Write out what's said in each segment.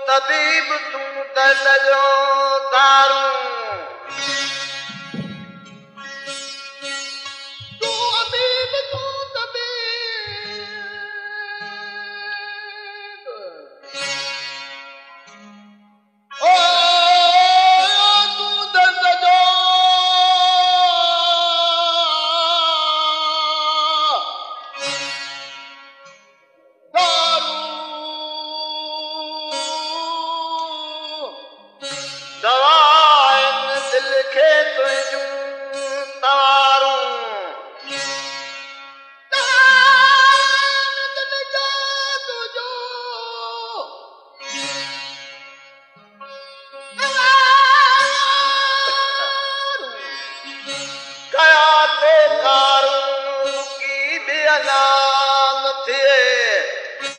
तबीब तू दर्द जो दारू तू हबीब तू तबीब ओ तू दर्द जो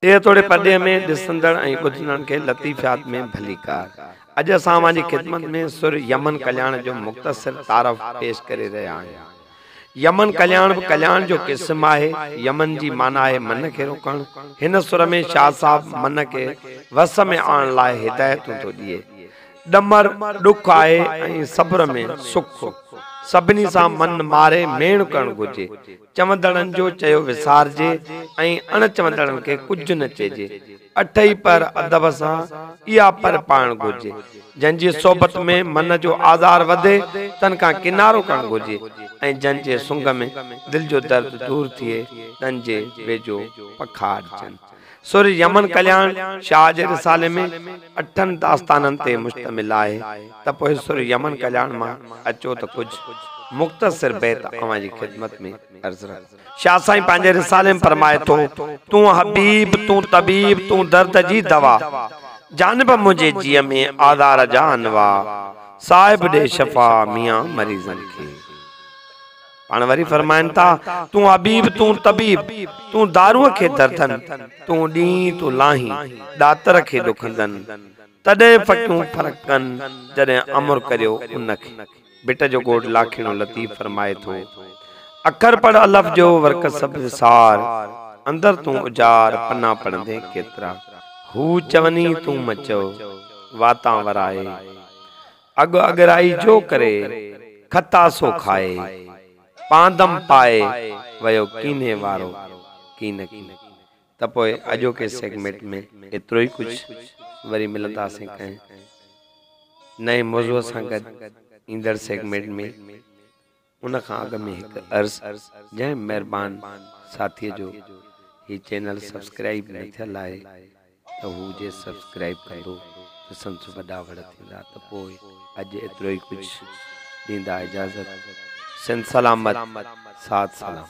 ये थोड़े पदे में दिसंदड़ ऐं ॿुधंदड़ के लतीफ़ात में भली कार। अज असां जी खिदमत में सुर यमन कल्याण जो मुख्तसर तारफ पेश करे रहा आहियूं। यमन कल्याण कल्याण जो किस्म है। यमन जी माना है मन के रोकण। हिन सुर में शाह साहब मन के वस में आण लाए हिदायतूं तो दिए। डमर दुख आए ऐं सब्र में सुख। सभिनी सा मन मारे मेण करण घुर्जे। चवंदड़न जो चयो विसारजे ऐं अण चवंदड़न के कुछ न चेजे। अठई पर अदब सा इया पर पाण घुर्जे। जंजी सोबत में मन जो आज़ार वधे तन का किनारो करण घुर्जे ऐं जंजे सुंग में दिल जो दर्द दूर थिए तन जे वेझो पखार जन। सुर यमन कल्याण शाह जे रिसाले में 8 दास्तानन ते मुश्तमिल है। त पोइ सुर यमन कल्याण मां अचो त कुछ मुख्तसर बैत अवां जी खिदमत में अर्ज रख। शाह साईं पंहिंजे रिसाले में फरमाए थो, तू हबीब तू तबीब तू दर्द जी दवा। जानब मुझे जिय में आधार जानवा। साहिब दे शफा मियां मरीजन के। पाण वरी फरमाइन था, तू हबीब तू तबीब तू दारूअ के दर्दन। तू डी तू लाही दातर के दुखंदन। तडे फक्यूं फरकन जडे अमर करियो उनके। बिट जो गोड लाखिणो लतीफ फरमाए थो, अखर पढ़ अलफ जो वर्क सब विसार। अंदर तू उजार पन्ना पढ़ंदे केतरा। हू चवनी तू मचो वाता वराए। अग अगराई जो करे खता सो खाए। पांदम पाए वयो कीने वारो कीन की। त पोइ अजो के सेगमेंट में एतिरो ही कुछ वरी मिलंदासीं कंहिं नए मौज़ूअ सां गॾु ईंदड़ सेगमेंट में। उन खां अॻु में हिकु अर्ज़, जंहिं महिरबान साथीअ जो ही चैनल सब्सक्राइब न थियल आहे त हू जे सब्सक्राइब कंदो त संस वॾा वड़ थींदा। त पोइ अॼु एतिरो ही कुछ ॾींदा इजाज़त। सिंध सलामत, साथ सलाम।